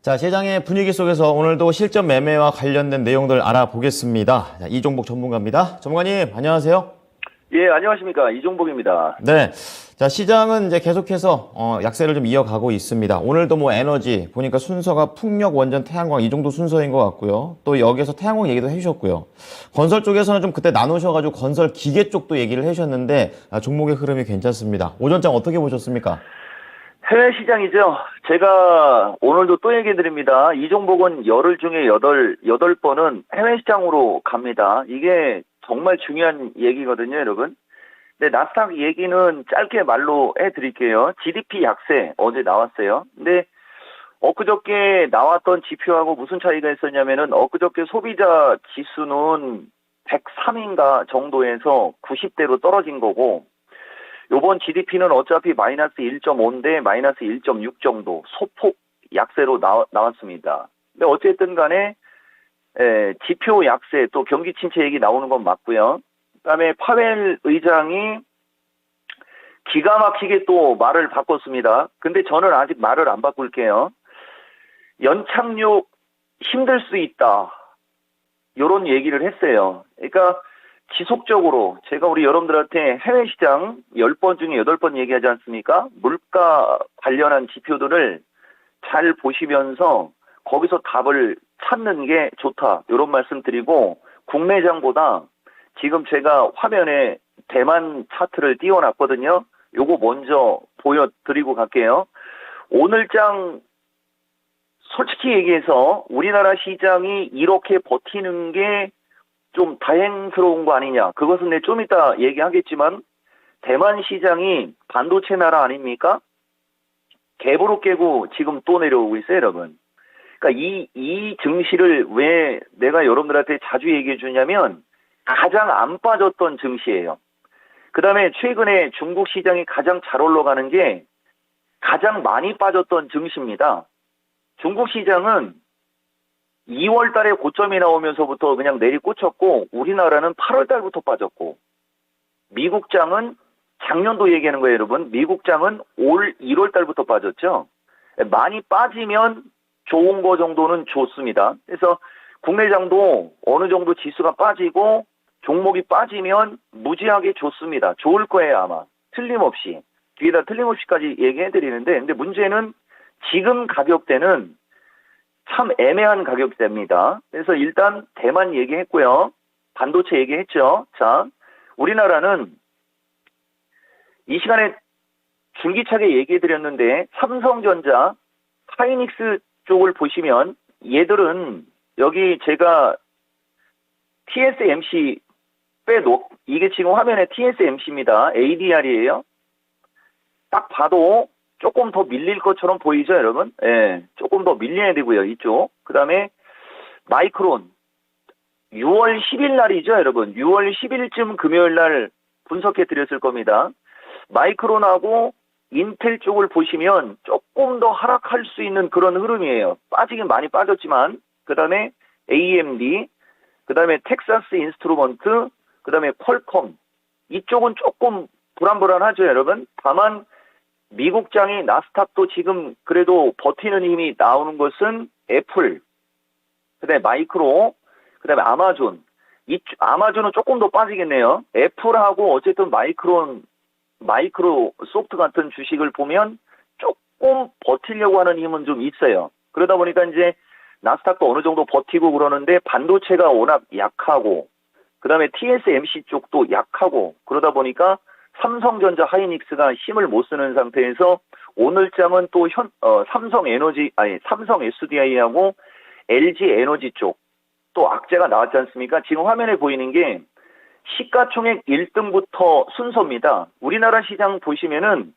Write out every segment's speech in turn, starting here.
자, 시장의 분위기 속에서 오늘도 실전 매매와 관련된 내용들 알아보겠습니다. 자, 이종복 전문가입니다. 전문가님, 안녕하세요. 예, 안녕하십니까. 이종복입니다. 네. 자, 시장은 이제 계속해서 약세를 좀 이어가고 있습니다. 오늘도 뭐 에너지 보니까 순서가 풍력, 원전, 태양광 이 정도 순서인 것 같고요. 또 여기서 태양광 얘기도 해주셨고요. 건설 쪽에서는 좀 그때 나누셔가지고 건설 기계 쪽도 얘기를 해주셨는데 종목의 흐름이 괜찮습니다. 오전장 어떻게 보셨습니까? 해외 시장이죠. 제가 오늘도 또 얘기 드립니다. 이종복은 열흘 중에 여덟 번은 해외 시장으로 갑니다. 이게 정말 중요한 얘기거든요, 여러분. 근데 나스닥 얘기는 짧게 말로 해드릴게요. GDP 약세 어제 나왔어요. 근데 엊그저께 나왔던 지표하고 무슨 차이가 있었냐면은 엊그저께 소비자 지수는 103인가 정도에서 90대로 떨어진 거고 요번 GDP는 어차피 마이너스 1.5인데 마이너스 1.6 정도 소폭 약세로 나왔습니다. 근데 어쨌든 간에 지표 약세 또 경기 침체 얘기 나오는 건 맞고요. 그다음에 파웰 의장이 기가 막히게 또 말을 바꿨습니다. 근데 저는 아직 말을 안 바꿀게요. 연착륙 힘들 수 있다. 요런 얘기를 했어요. 그러니까 지속적으로 제가 우리 여러분들한테 해외 시장 10번 중에 8번 얘기하지 않습니까? 물가 관련한 지표들을 잘 보시면서 거기서 답을 찾는 게 좋다. 이런 말씀 드리고 국내장보다 지금 제가 화면에 대만 차트를 띄워놨거든요. 요거 먼저 보여드리고 갈게요. 오늘장 솔직히 얘기해서 우리나라 시장이 이렇게 버티는 게 좀 다행스러운 거 아니냐. 그것은 내 좀 이따 얘기하겠지만 대만 시장이 반도체 나라 아닙니까? 갭으로 깨고 지금 또 내려오고 있어요, 여러분. 그러니까 이 증시를 왜 내가 여러분들한테 자주 얘기해 주냐면 가장 안 빠졌던 증시예요. 그 다음에 최근에 중국 시장이 가장 잘 올라가는 게 가장 많이 빠졌던 증시입니다. 중국 시장은 2월 달에 고점이 나오면서부터 그냥 내리꽂혔고 우리나라는 8월 달부터 빠졌고 미국장은 작년도 얘기하는 거예요, 여러분. 미국장은 올 1월 달부터 빠졌죠. 많이 빠지면 좋은 거 정도는 좋습니다. 그래서 국내장도 어느 정도 지수가 빠지고 종목이 빠지면 무지하게 좋습니다. 좋을 거예요, 아마. 틀림없이. 뒤에다 틀림없이까지 얘기해 드리는데 근데 문제는 지금 가격대는 참 애매한 가격대입니다. 그래서 일단 대만 얘기했고요. 반도체 얘기했죠. 자, 우리나라는 이 시간에 줄기차게 얘기해드렸는데 삼성전자, 하이닉스 쪽을 보시면 얘들은 여기 제가 TSMC 이게 지금 화면에 TSMC입니다. ADR이에요. 딱 봐도 조금 더 밀릴 것처럼 보이죠, 여러분? 예, 조금 더 밀려야 되고요, 이쪽. 그 다음에 마이크론. 6월 10일 날이죠, 여러분. 6월 10일쯤 금요일 날 분석해 드렸을 겁니다. 마이크론하고 인텔 쪽을 보시면 조금 더 하락할 수 있는 그런 흐름이에요. 빠지긴 많이 빠졌지만. 그 다음에 AMD, 그 다음에 텍사스 인스트루먼트, 그 다음에 퀄컴. 이쪽은 조금 불안불안하죠, 여러분? 다만 미국장이 나스닥도 지금 그래도 버티는 힘이 나오는 것은 애플, 그다음에 마이크로, 그다음에 아마존. 아마존은 조금 더 빠지겠네요. 애플하고 어쨌든 마이크로 소프트 같은 주식을 보면 조금 버티려고 하는 힘은 좀 있어요. 그러다 보니까 이제 나스닥도 어느 정도 버티고 그러는데 반도체가 워낙 약하고 그다음에 TSMC 쪽도 약하고 그러다 보니까 삼성전자 하이닉스가 힘을 못 쓰는 상태에서 오늘장은 또 삼성 SDI하고 LG 에너지 쪽 또 악재가 나왔지 않습니까? 지금 화면에 보이는 게 시가총액 1등부터 순서입니다. 우리나라 시장 보시면은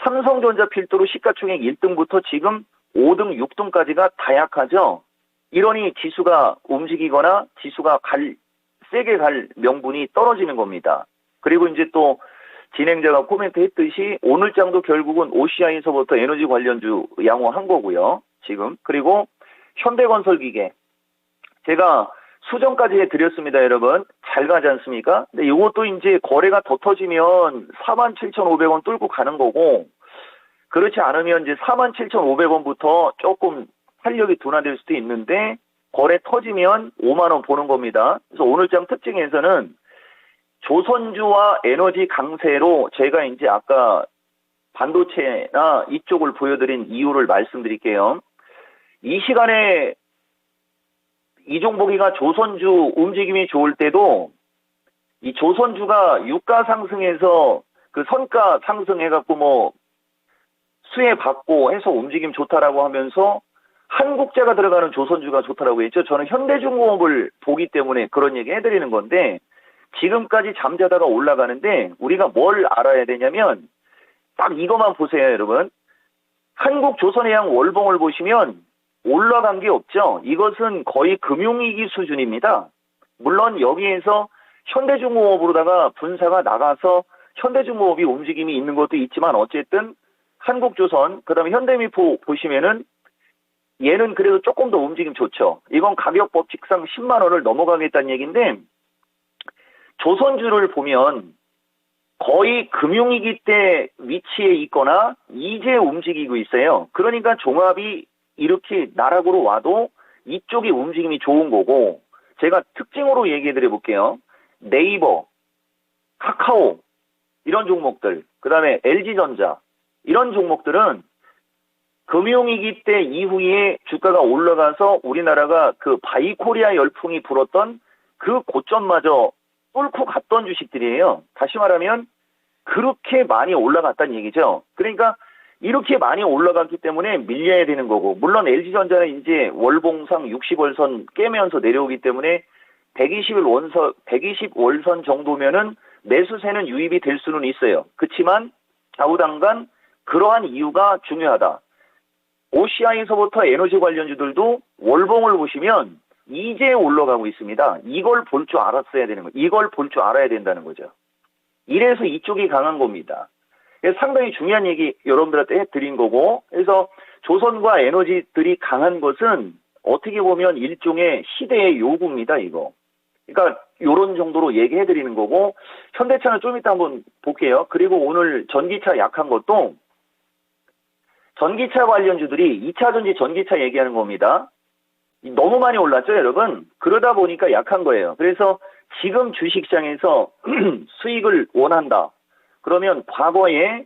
삼성전자 필두로 시가총액 1등부터 지금 5등, 6등까지가 다 약하죠. 이러니 지수가 움직이거나 지수가 세게 갈 명분이 떨어지는 겁니다. 그리고 이제 또 진행자가 코멘트 했듯이 오늘장도 결국은 OCI에서부터 에너지 관련주 양호한 거고요. 지금. 그리고 현대건설기계. 제가 수정까지 해드렸습니다, 여러분. 잘 가지 않습니까? 근데 이것도 이제 거래가 더 터지면 47,500원 뚫고 가는 거고, 그렇지 않으면 이제 47,500원부터 조금 활력이 둔화될 수도 있는데 거래 터지면 5만 원 보는 겁니다. 그래서 오늘장 특징에서는 조선주와 에너지 강세로 제가 이제 아까 반도체나 이쪽을 보여드린 이유를 말씀드릴게요. 이 시간에 이종복이가 조선주 움직임이 좋을 때도 이 조선주가 유가 상승해서 그 선가 상승해갖고 뭐 수혜 받고 해서 움직임 좋다라고 하면서 한국재가 들어가는 조선주가 좋다라고 했죠. 저는 현대중공업을 보기 때문에 그런 얘기 해드리는 건데 지금까지 잠자다가 올라가는데 우리가 뭘 알아야 되냐면 딱 이것만 보세요, 여러분. 한국조선해양 월봉을 보시면 올라간 게 없죠. 이것은 거의 금융위기 수준입니다. 물론 여기에서 현대중공업으로다가 분사가 나가서 현대중공업이 움직임이 있는 것도 있지만 어쨌든 한국조선, 그 다음에 현대미포 보시면은 얘는 그래도 조금 더 움직임 좋죠. 이건 가격 법칙상 10만 원을 넘어가겠다는 얘기인데 조선주를 보면 거의 금융위기 때 위치에 있거나 이제 움직이고 있어요. 그러니까 종합이 이렇게 나락으로 와도 이쪽이 움직임이 좋은 거고 제가 특징으로 얘기해 드려 볼게요. 네이버, 카카오 이런 종목들, 그 다음에 LG전자 이런 종목들은 금융위기 때 이후에 주가가 올라가서 우리나라가 그 바이코리아 열풍이 불었던 그 고점마저 뚫고 갔던 주식들이에요. 다시 말하면 그렇게 많이 올라갔다는 얘기죠. 그러니까 이렇게 많이 올라갔기 때문에 밀려야 되는 거고 물론 LG전자는 이제 월봉상 60월선 깨면서 내려오기 때문에 120월선 정도면은 매수세는 유입이 될 수는 있어요. 그렇지만 좌우당간 그러한 이유가 중요하다. OCI에서부터 에너지 관련주들도 월봉을 보시면 이제 올라가고 있습니다. 이걸 볼 줄 알았어야 되는 거예요. 이걸 볼 줄 알아야 된다는 거죠. 이래서 이쪽이 강한 겁니다. 그래서 상당히 중요한 얘기 여러분들한테 해드린 거고 그래서 조선과 에너지들이 강한 것은 어떻게 보면 일종의 시대의 요구입니다. 이거. 그러니까 이런 정도로 얘기해드리는 거고 현대차는 좀 이따 한번 볼게요. 그리고 오늘 전기차 약한 것도 전기차 관련주들이 2차전지 전기차 얘기하는 겁니다. 너무 많이 올랐죠, 여러분? 그러다 보니까 약한 거예요. 그래서 지금 주식시장에서 수익을 원한다. 그러면 과거에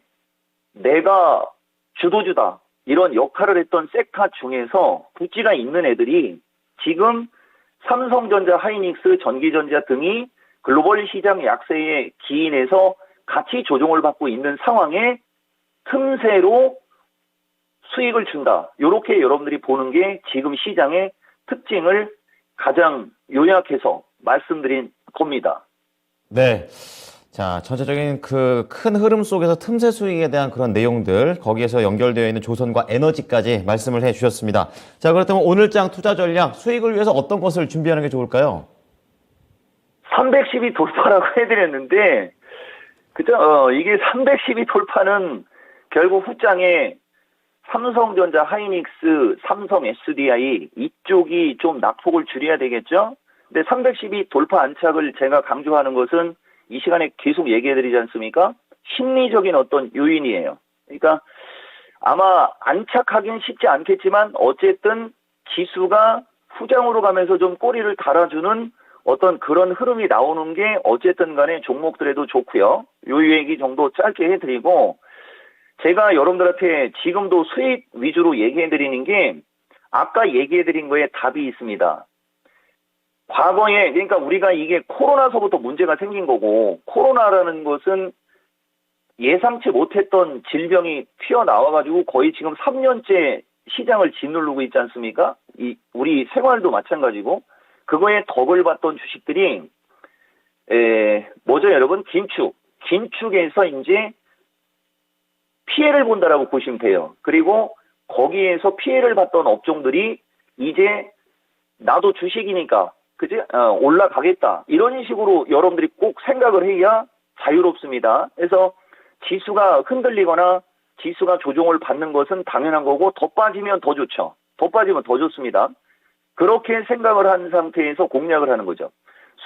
내가 주도주다. 이런 역할을 했던 섹터 중에서 부지가 있는 애들이 지금 삼성전자, 하이닉스, 전기전자 등이 글로벌 시장 약세에 기인해서 가치 조정을 받고 있는 상황에 틈새로 수익을 준다. 이렇게 여러분들이 보는 게 지금 시장의 특징을 가장 요약해서 말씀드린 겁니다. 네. 자, 전체적인 그 큰 흐름 속에서 틈새 수익에 대한 그런 내용들, 거기에서 연결되어 있는 조선과 에너지까지 말씀을 해 주셨습니다. 자, 그렇다면 오늘장 투자 전략, 수익을 위해서 어떤 것을 준비하는 게 좋을까요? 310이 돌파라고 해드렸는데, 그죠? 이게 310이 돌파는 결국 후장에 삼성전자, 하이닉스, 삼성 SDI 이쪽이 좀 낙폭을 줄여야 되겠죠? 근데 310이 돌파 안착을 제가 강조하는 것은 이 시간에 계속 얘기해드리지 않습니까? 심리적인 어떤 요인이에요. 그러니까 아마 안착하긴 쉽지 않겠지만 어쨌든 지수가 후장으로 가면서 좀 꼬리를 달아주는 어떤 그런 흐름이 나오는 게 어쨌든 간에 종목들에도 좋고요. 요 얘기 정도 짧게 해드리고 제가 여러분들한테 지금도 수익 위주로 얘기해드리는 게 아까 얘기해드린 거에 답이 있습니다. 과거에 그러니까 우리가 이게 코로나서부터 문제가 생긴 거고 코로나라는 것은 예상치 못했던 질병이 튀어나와가지고 거의 지금 3년째 시장을 짓누르고 있지 않습니까? 우리 생활도 마찬가지고 그거에 덕을 봤던 주식들이 뭐죠 여러분? 긴축에서 이제 피해를 본다라고 보시면 돼요. 그리고 거기에서 피해를 봤던 업종들이 이제 나도 주식이니까 그지? 올라가겠다. 이런 식으로 여러분들이 꼭 생각을 해야 자유롭습니다. 그래서 지수가 흔들리거나 지수가 조정을 받는 것은 당연한 거고 더 빠지면 더 좋죠. 더 빠지면 더 좋습니다. 그렇게 생각을 한 상태에서 공략을 하는 거죠.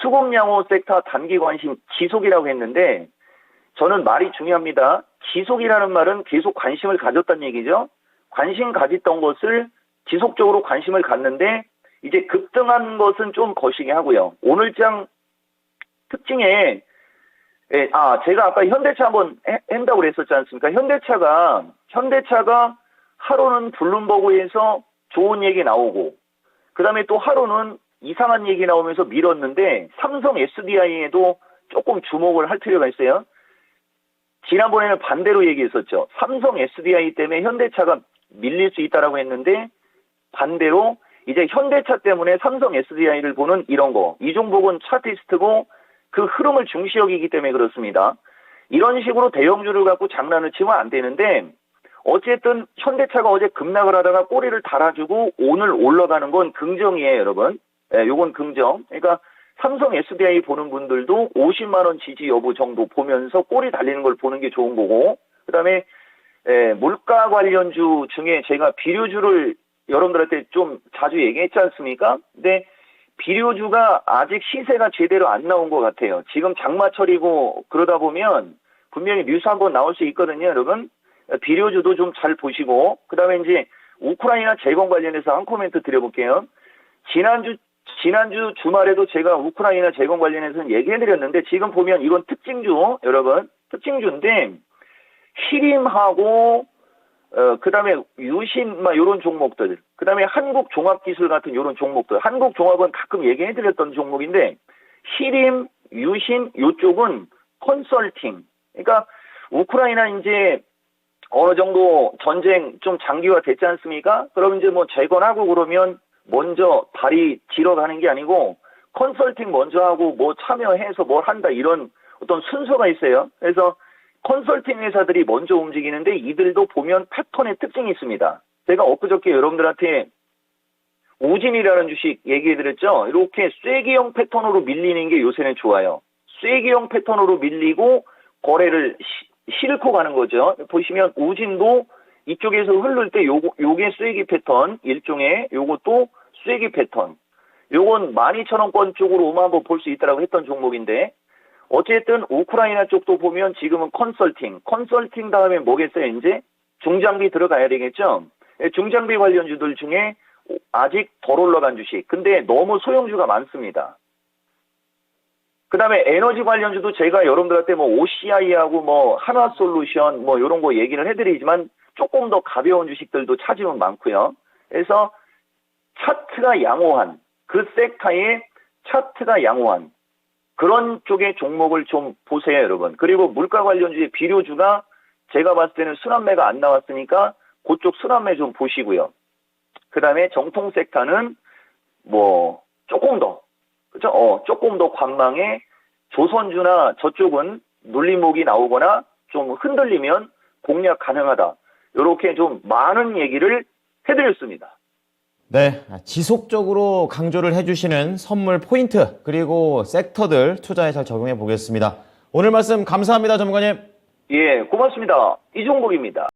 수급양호 섹터 단기 관심 지속이라고 했는데 저는 말이 중요합니다. 지속이라는 말은 계속 관심을 가졌다는 얘기죠. 관심 가졌던 것을 지속적으로 관심을 갖는데 이제 급등한 것은 좀 거시기 하고요. 오늘장 특징에 제가 아까 현대차 한번 한다고 그랬었지 않습니까? 현대차가 하루는 블룸버그에서 좋은 얘기 나오고 그다음에 또 하루는 이상한 얘기 나오면서 밀었는데 삼성 SDI에도 조금 주목을 할 필요가 있어요. 지난번에는 반대로 얘기했었죠. 삼성 SDI 때문에 현대차가 밀릴 수 있다라고 했는데 반대로 이제 현대차 때문에 삼성 SDI를 보는 이런 거. 이 종목은 차티스트고 그 흐름을 중시 여기기 때문에 그렇습니다. 이런 식으로 대형주를 갖고 장난을 치면 안 되는데 어쨌든 현대차가 어제 급락을 하다가 꼬리를 달아주고 오늘 올라가는 건 긍정이에요, 여러분. 요건 긍정. 그러니까 삼성 SDI 보는 분들도 50만 원 지지 여부 정도 보면서 꼬리 달리는 걸 보는 게 좋은 거고 그다음에 물가 관련주 중에 제가 비료주를 여러분들한테 좀 자주 얘기했지 않습니까? 근데 비료주가 아직 시세가 제대로 안 나온 것 같아요. 지금 장마철이고 그러다 보면 분명히 뉴스 한번 나올 수 있거든요, 여러분. 비료주도 좀 잘 보시고 그다음에 이제 우크라이나 재건 관련해서 한 코멘트 드려볼게요. 지난주 주말에도 제가 우크라이나 재건 관련해서는 얘기해드렸는데 지금 보면 이건 특징주, 여러분. 특징주인데 히림하고 그다음에 유신 이런 종목들, 그다음에 한국종합기술 같은 이런 종목들. 한국종합은 가끔 얘기해드렸던 종목인데 히림, 유신 요쪽은 컨설팅. 그러니까 우크라이나 이제 어느 정도 전쟁 좀 장기화 됐지 않습니까? 그럼 이제 뭐 재건하고 그러면 먼저 발이 길어가는 게 아니고 컨설팅 먼저 하고 뭐 참여해서 뭘 한다 이런 어떤 순서가 있어요. 그래서 컨설팅 회사들이 먼저 움직이는데 이들도 보면 패턴의 특징이 있습니다. 제가 엊그저께 여러분들한테 우진이라는 주식 얘기해드렸죠. 이렇게 쐐기형 패턴으로 밀리는 게 요새는 좋아요. 쐐기형 패턴으로 밀리고 거래를 싣고 가는 거죠. 보시면 우진도 이쪽에서 흐를 때 요게 쐐기 패턴 일종의 요것도 쐐기 패턴. 요건 12,000원권 쪽으로 오면 한번 볼 수 있다라고 했던 종목인데 어쨌든 우크라이나 쪽도 보면 지금은 컨설팅 다음에 뭐겠어요? 이제 중장비 들어가야 되겠죠? 중장비 관련주들 중에 아직 덜 올라간 주식. 근데 너무 소형주가 많습니다. 그 다음에 에너지 관련주도 제가 여러분들한테 뭐 OCI하고 뭐 한화솔루션 뭐 이런 거 얘기를 해드리지만 조금 더 가벼운 주식들도 찾으면 많고요. 그래서 차트가 양호한 그 섹터의 차트가 양호한 그런 쪽의 종목을 좀 보세요, 여러분. 그리고 물가 관련주의 비료주가 제가 봤을 때는 순환매가 안 나왔으니까 그쪽 순환매 좀 보시고요. 그 다음에 정통 섹터는 뭐 조금 더 그죠? 조금 더 관망에 조선주나 저쪽은 눌림목이 나오거나 좀 흔들리면 공략 가능하다. 이렇게 좀 많은 얘기를 해드렸습니다. 네, 지속적으로 강조를 해주시는 선물 포인트 그리고 섹터들 투자에 잘 적용해 보겠습니다. 오늘 말씀 감사합니다, 전문가님. 예, 고맙습니다. 이종복입니다.